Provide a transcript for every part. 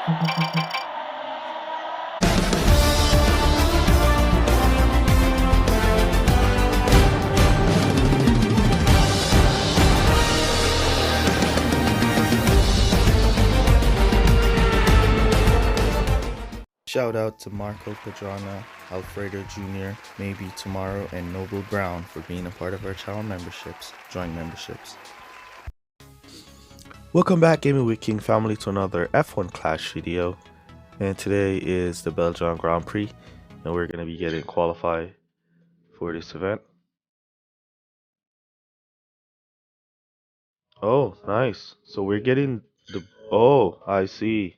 Shout out to Marco Padrana, Alfredo Jr., Maybe Tomorrow, and Noble Brown for being a part of our channel memberships, joint memberships. Welcome back, Gaming with King family, to another F1 Clash video. And today is the Belgium Grand Prix, and we're going to be getting qualified for this event. Oh, nice. So we're getting the... Oh, I see.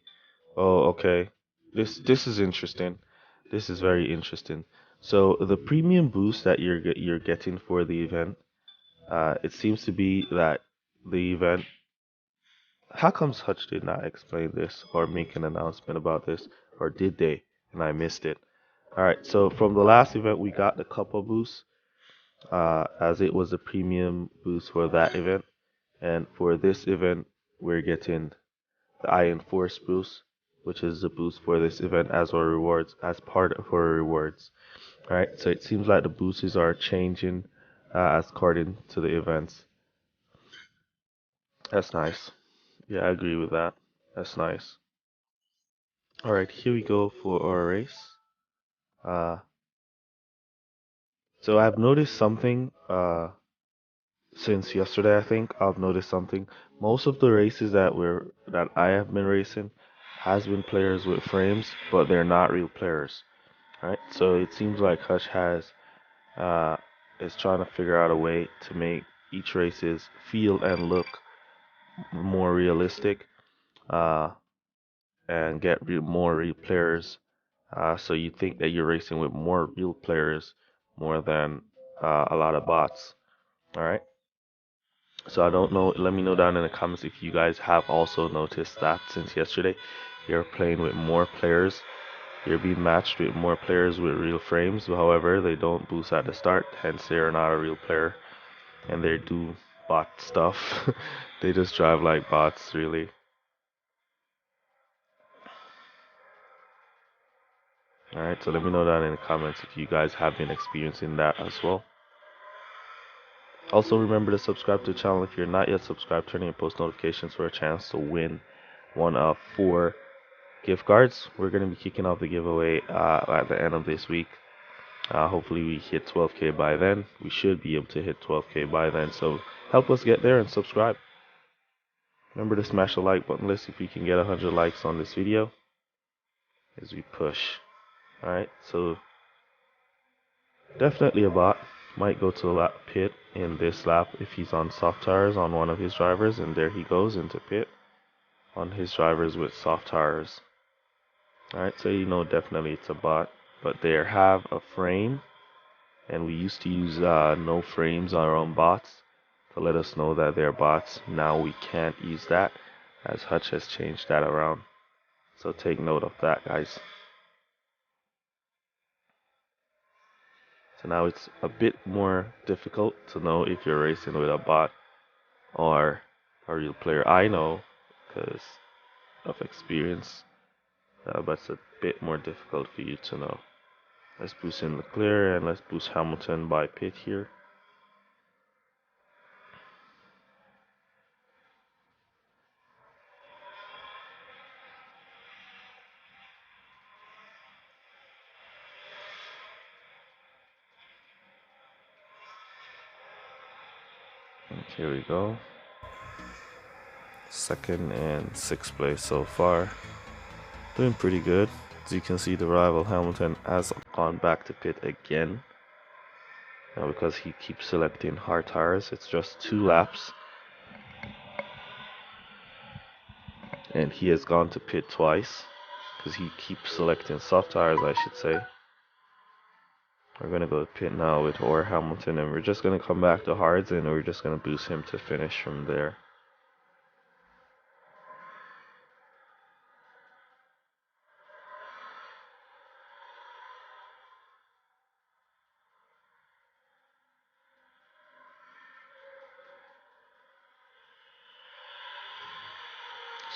Oh, okay. This is interesting. This is very interesting. So the premium boost that you're getting for the event, it seems to be that the event. How comes Hutch did not explain this or make an announcement about this, or did they? And I missed it. All right. So from the last event, we got the couple boost, as it was a premium boost for that event, and for this event, we're getting the Iron Force boost, which is the boost for this event as our rewards, as part of our rewards. Alright, so it seems like the boosts are changing as according to the events. That's nice. Yeah, I agree with that. That's nice. Alright, here we go for our race. So I've noticed something since yesterday. I think I've noticed something. Most of the races that I have been racing has been players with frames, but they're not real players. Right? So it seems like Hush uh, is trying to figure out a way to make each races feel and look more realistic, uh, and get more real players. So you think that you're racing with more real players more than a lot of bots. All right. So I don't know. Let me know down in the comments if you guys have also noticed that since yesterday, you're playing with more players. You're being matched with more players with real frames. However, they don't boost at the start, hence they are not a real player, and they do bot stuff. They just drive like bots, really. Alright, so let me know down in the comments if you guys have been experiencing that as well. Also, remember to subscribe to the channel if you're not yet subscribed. Turn on your post notifications for a chance to win one of 4 gift cards. We're going to be kicking off the giveaway at the end of this week. Hopefully we hit 12k by then. We should be able to hit 12k by then, so help us get there and subscribe. Remember to smash the like button list if we can get 100 likes on this video as we push. Alright, so definitely a bot. Might go to the pit in this lap if he's on soft tires on one of his drivers, and there he goes into pit on his drivers with soft tires. Alright, so you know definitely it's a bot, but they have a frame, and we used to use no frames on our own bots to let us know that they're bots. Now we can't use that, as Hutch has changed that around. So take note of that, guys. So now it's a bit more difficult to know if you're racing with a bot or a real player. I know because of experience, but it's a bit more difficult for you to know. Let's boost in Leclerc and let's boost Hamilton by pit here. And here we go. 2nd and 6th place so far. Doing pretty good. As you can see, the rival Hamilton has gone back to pit again. Now because he keeps selecting hard tires, it's just 2 laps. And he has gone to pit twice because he keeps selecting soft tires, I should say. We're going to go to pit now with Or Hamilton, and we're just going to come back to hards, and we're just going to boost him to finish from there.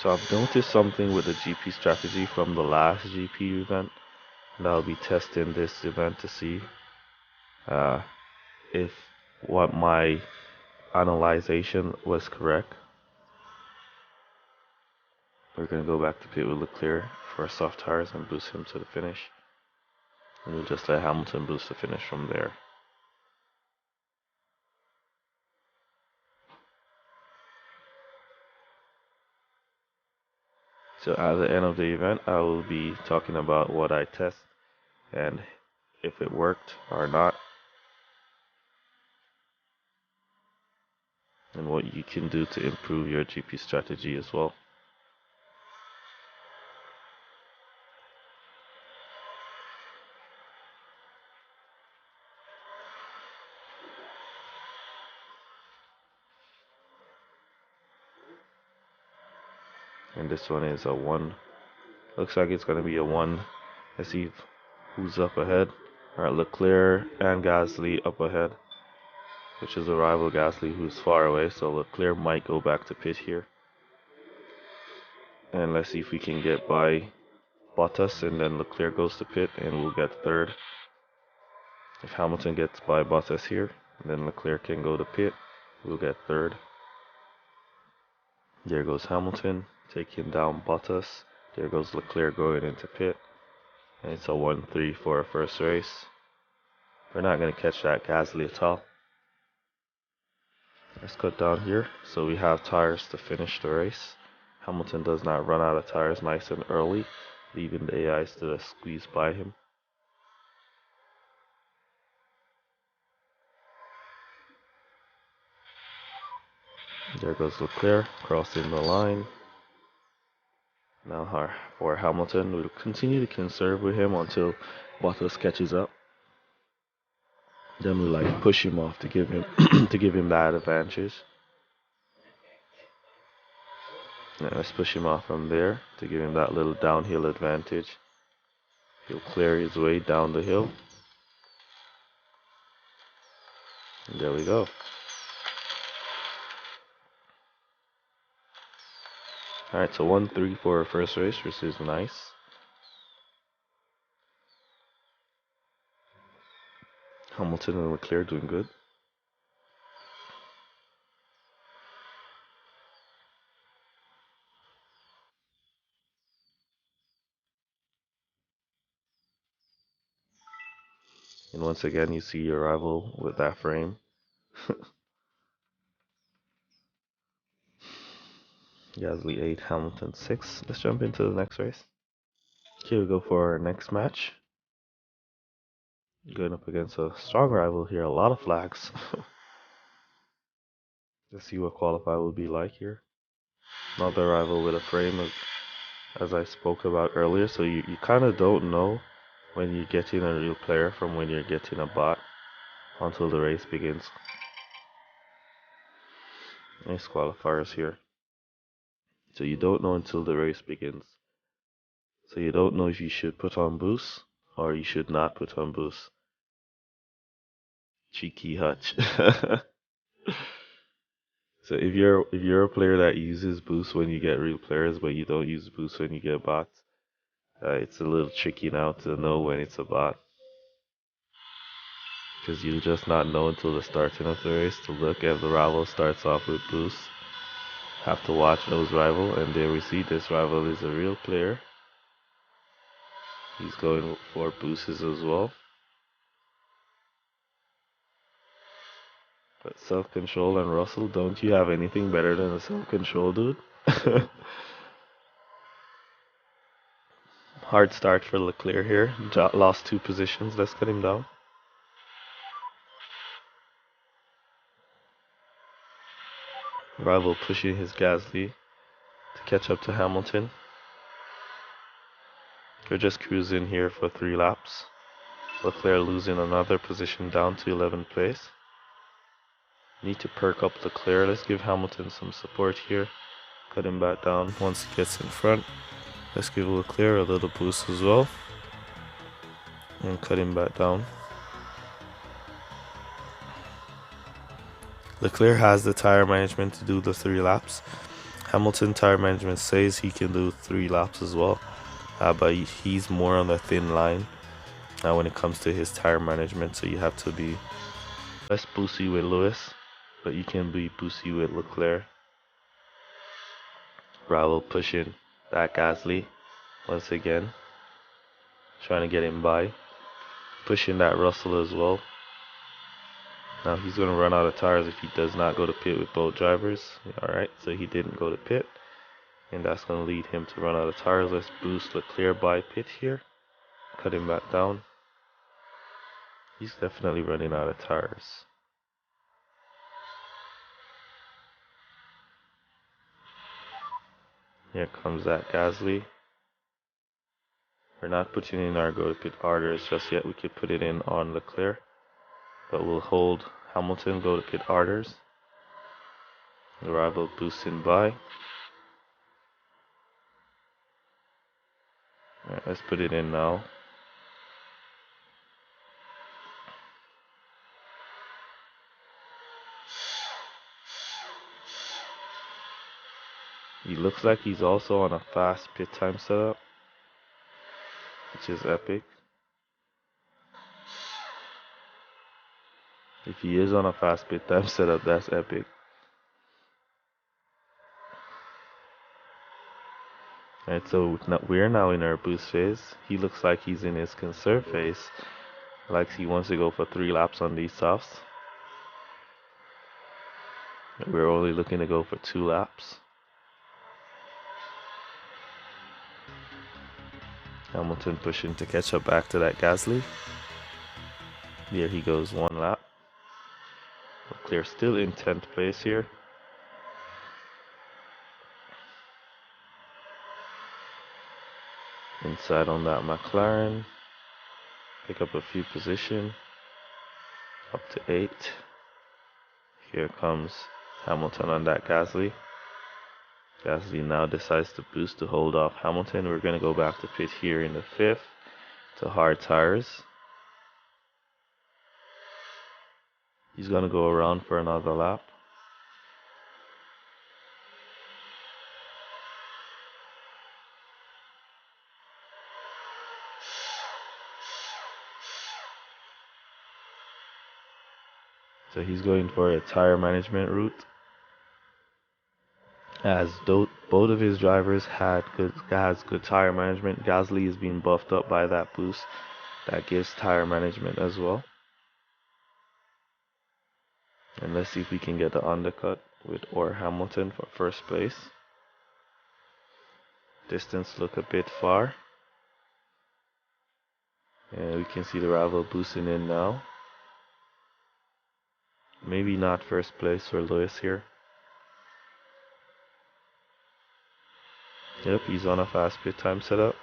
So I've noticed something with the GP strategy from the last GP event, and I'll be testing this event to see uh, if what my analyzation was correct. We're going to go back to pit with Leclerc for soft tires and boost him to the finish. And we'll just let Hamilton boost the finish from there. So at the end of the event, I will be talking about what I test and if it worked or not, and what you can do to improve your GP strategy as well. And this one is a 1. Looks like it's going to be a 1. Let's see who's up ahead. Alright, Leclerc and Gasly up ahead, which is a rival Gasly who's far away, so Leclerc might go back to pit here. And let's see if we can get by Bottas, and then Leclerc goes to pit and we'll get third. If Hamilton gets by Bottas here, then Leclerc can go to pit, we'll get third. There goes Hamilton taking down Bottas. There goes Leclerc going into pit. And it's a 1-3 for a first race. We're not going to catch that Gasly at all. Let's cut down here. So we have tires to finish the race. Hamilton does not run out of tires nice and early, leaving the AIs to squeeze by him. There goes Leclerc crossing the line. Now for Hamilton, we'll continue to conserve with him until Bottas catches up. Then we like push him off to give him to give him that advantage. Now let's push him off from there to give him that little downhill advantage. He'll clear his way down the hill. And there we go. Alright, so 1-3 for our first race, which is nice. Hamilton and Leclerc doing good. And once again, you see your rival with that frame. Gasly 8, Hamilton 6. Let's jump into the next race. Here we go for our next match. Going up against a strong rival here, a lot of flags. Let's see what qualify will be like here. Another rival with a frame as I spoke about earlier, so you kind of don't know when you're getting a real player from when you're getting a bot until the race begins. Nice qualifiers here. So you don't know until the race begins. So you don't know if you should put on boost or you should not put on boost. Cheeky hutch. So if you're a player that uses boost when you get real players, but you don't use boost when you get bots, it's a little tricky now to know when it's a bot. Because you'll just not know until the starting of the race to look if the rival starts off with boost. Have to watch those rival, and there we see this rival is a real player. He's going for boosts as well. But self-control and Russell, don't you have anything better than a self-control, dude? Hard start for Leclerc here. Lost 2 positions. Let's cut him down. Rival pushing his Gasly to catch up to Hamilton. They're just cruising here for 3 laps. Leclerc losing another position down to 11th place. Need to perk up Leclerc. Let's give Hamilton some support here. Cut him back down once he gets in front. Let's give Leclerc a little boost as well. And cut him back down. Leclerc has the tire management to do the 3 laps. Hamilton tire management says he can do 3 laps as well, but he's more on the thin line when it comes to his tire management, so you have to be less boosty with Lewis, but you can be boosty with Leclerc. Bravo pushing that Gasly once again, trying to get him by, pushing that Russell as well. Now he's going to run out of tires if he does not go to pit with both drivers. Alright, so he didn't go to pit, and that's going to lead him to run out of tires. Let's boost Leclerc by pit here, cut him back down. He's definitely running out of tires. Here comes that Gasly. We're not putting in our go to pit orders just yet. We could put it in on Leclerc, but we'll hold Hamilton go to pit orders. The rival boosting by. Alright, let's put it in now. He looks like he's also on a fast pit time setup, which is epic. If he is on a fast pit time setup, that's epic. Alright, so we're now in our boost phase. He looks like he's in his conserve phase. Like he wants to go for 3 laps on these softs. We're only looking to go for 2 laps. Hamilton pushing to catch up back to that Gasly. There he goes, 1 lap. Leclerc still in 10th place here. Inside on that McLaren. Pick up a few position. Up to 8. Here comes Hamilton on that Gasly. Gasly now decides to boost to hold off Hamilton. We're going to go back to pit here in the 5th to hard tires. He's going to go around for another lap. So he's going for a tire management route. As both of his drivers has good tire management, Gasly is being buffed up by that boost that gives tire management as well. And let's see if we can get the undercut with Hamilton for first place. Distance look a bit far. And we can see the rival boosting in now. Maybe not first place for Lewis here. Yep, he's on a fast pit time setup.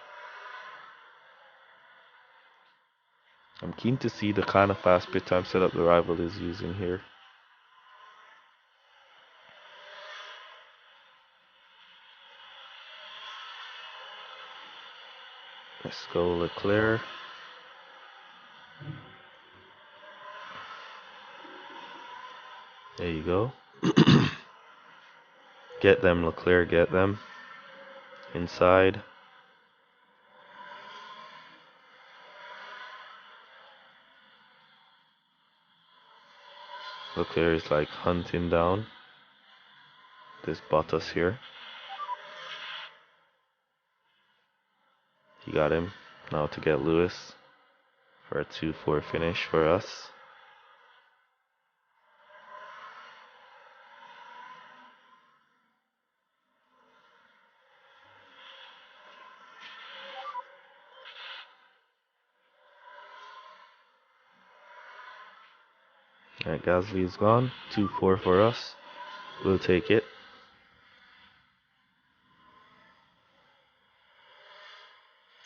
I'm keen to see the kind of fast pit time setup the rival is using here. Let's go Leclerc. There you go. Get them, Leclerc, get them. Inside. Leclerc is like hunting down this Bottas here. He got him. Now to get Lewis for a 2-4 finish for us. Alright, Gasly is gone. 2-4 for us. We'll take it.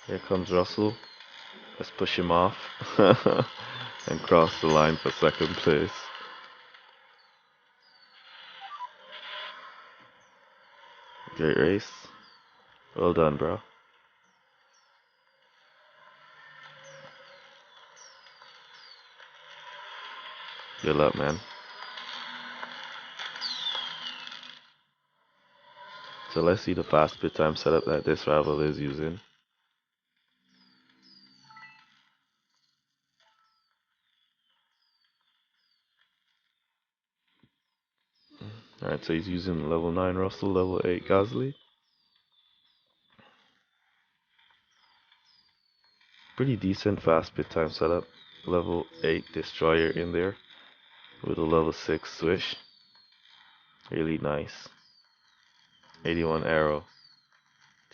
Here comes Russell. Let's push him off and cross the line for second place. Great race. Well done, bro. Good luck, man. So let's see the fast pit time setup that this rival is using. Alright, so he's using level 9 Russell, level 8 Gasly. Pretty decent fast pit time setup. Level 8 Destroyer in there with a level 6 Swish. Really nice. 81 Arrow,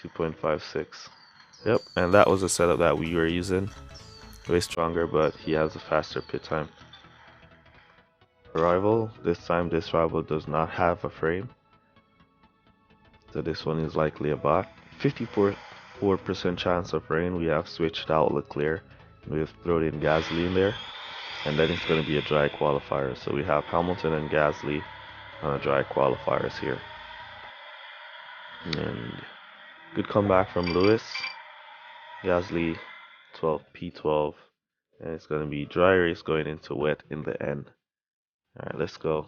2.56. Yep, and that was the setup that we were using. Way stronger, but he has a faster pit time. Rival, this time this rival does not have a frame. So this one is likely a bot. 54% chance of rain. We have switched out Leclerc. We've thrown in Gasly in there. And then it's going to be a dry qualifier. So we have Hamilton and Gasly on a dry qualifiers here. And good comeback from Lewis. Gasly 12 P12. And it's going to be dry race going into wet in the end. Alright, let's go.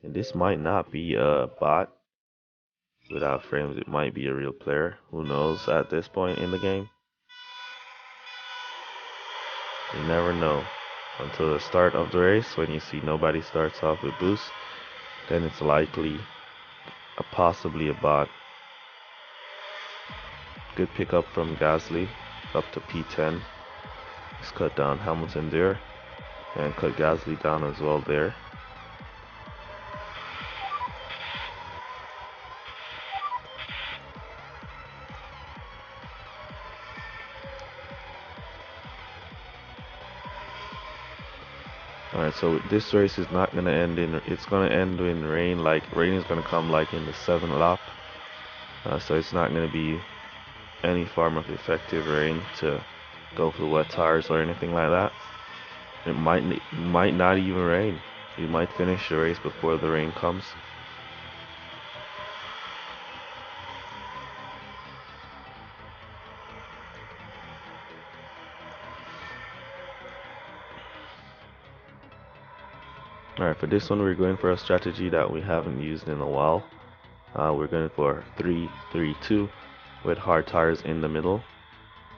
And this might not be a bot without frames. It might be a real player. Who knows at this point in the game? You never know until the start of the race when you see nobody starts off with boost. Then it's likely possibly a bot. Good pickup from Gasly up to P10. Let's cut down Hamilton there and cut Gasly down as well there. Alright, so this race is not going to end in, it's going to end in rain. Like, rain is going to come like in the 7th lap. So it's not going to be any form of effective rain to go for wet tires or anything like that. It might not even rain. We might finish the race before the rain comes. Alright, for this one we're going for a strategy that we haven't used in a while. We're going for 3-3-2 with hard tires in the middle.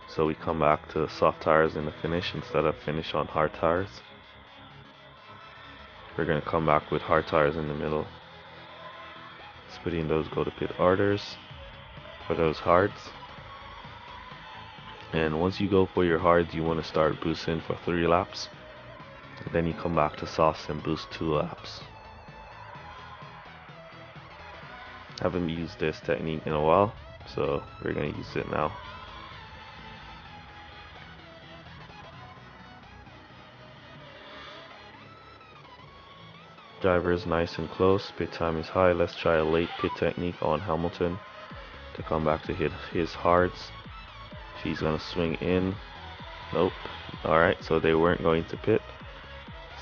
So we come back to soft tires in the finish instead of finish on hard tires. We're going to come back with hard tires in the middle. Splitting those go to pit orders for those hards. And once you go for your hards, you want to start boosting for 3 laps. And then you come back to softs and boost 2 laps. Haven't used this technique in a while, so we're going to use it now. Driver is nice and close, pit time is high. Let's try a late pit technique on Hamilton to come back to hit his hards. She's going to swing in. Nope. Alright, so they weren't going to pit.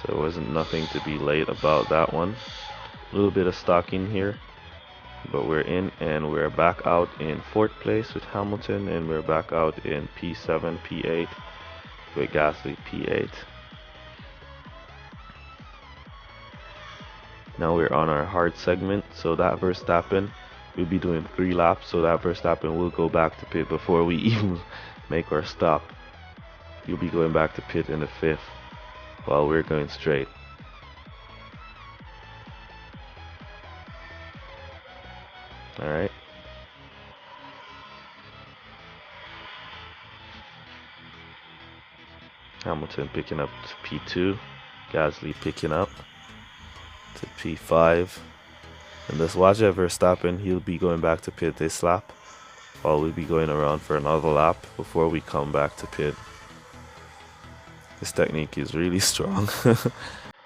So it wasn't nothing to be late about that one. A little bit of stocking here. But we're in and we're back out in 4th place with Hamilton, and we're back out in P7, P8 with Gasly, P8. Now we're on our hard segment, so that Verstappen, we'll be doing 3 laps, so that Verstappen will go back to pit before we even make our stop. He'll be going back to pit in the 5th while we're going straight. Alright. Hamilton picking up to P2. Gasly picking up to P5. And let's watch out Verstappen. He'll be going back to pit this lap, while we'll be going around for another lap before we come back to pit. This technique is really strong.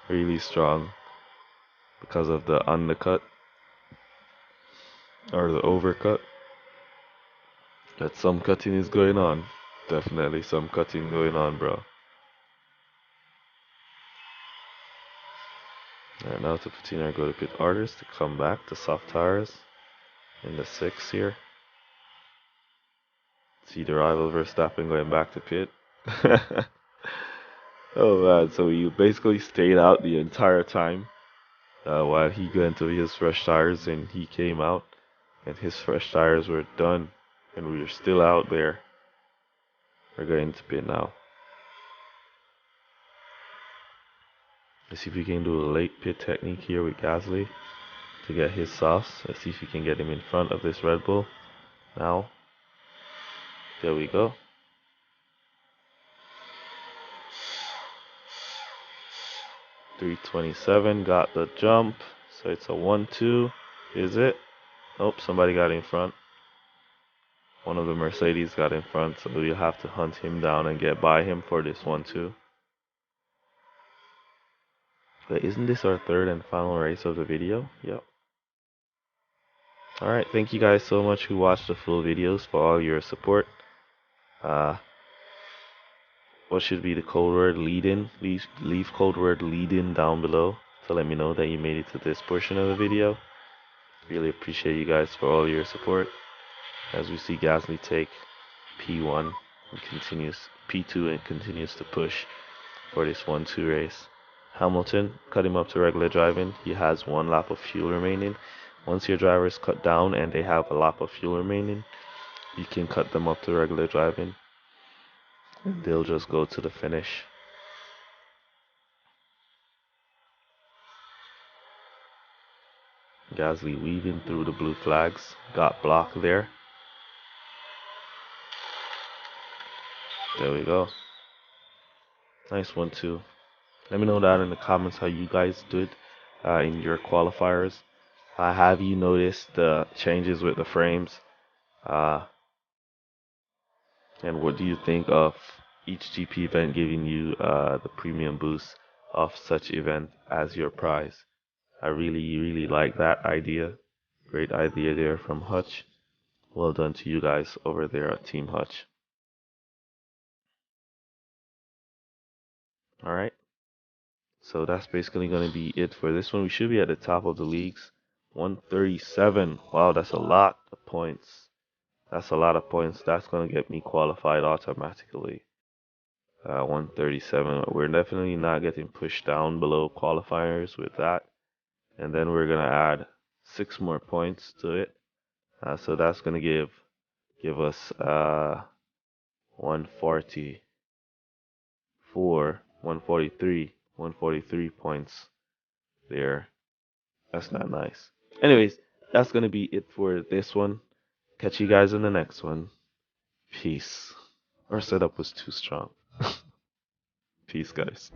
Really strong because of the undercut or the overcut. But some cutting is going on. Definitely some cutting going on, bro. Alright, now to continue go to pit orders to come back to soft tires in the 6th here. See the rival Verstappen going back to pit. Oh man, so you basically stayed out the entire time. while he got into his fresh tires and he came out and his fresh tires were done and we were still out there. We're going to pit now. Let's see if we can do a late pit technique here with Gasly to get his sauce. Let's see if we can get him in front of this Red Bull. Now, there we go. .327 got the jump, so it's a 1-2. Is it? Nope, somebody got in front. One of the Mercedes got in front, so we'll have to hunt him down and get by him for this 1-2. But isn't this our third and final race of the video? Yep. Alright, thank you guys so much who watched the full videos for all your support. What should be the code word? Lead in. Leave code word lead in down below to let me know that you made it to this portion of the video. Really appreciate you guys for all your support. As we see Gasly take P1 and continues P2 and continues to push for this 1-2 race. Hamilton cut him up to regular driving. He has 1 lap of fuel remaining. Once your driver is cut down and they have a lap of fuel remaining, you can cut them up to regular driving. They'll just go to the finish. Gasly weaving through the blue flags. Got blocked there. There we go. Nice 1-2. Let me know down in the comments how you guys did in your qualifiers. Have you noticed the changes with the frames? And what do you think of each GP event giving you the premium boost of such event as your prize? I really like that idea. Great idea there from Hutch. Well done to you guys over there at Team Hutch. Alright. So that's basically going to be it for this one. We should be at the top of the leagues. 137. Wow, that's a lot of points. That's a lot of points. That's going to get me qualified automatically. 137. We're definitely not getting pushed down below qualifiers with that. And then we're going to add 6 more points to it. So that's going to give us 143 points there. That's not nice. Anyways, that's going to be it for this one. Catch you guys in the next one. Peace. Our setup was too strong. Peace, guys.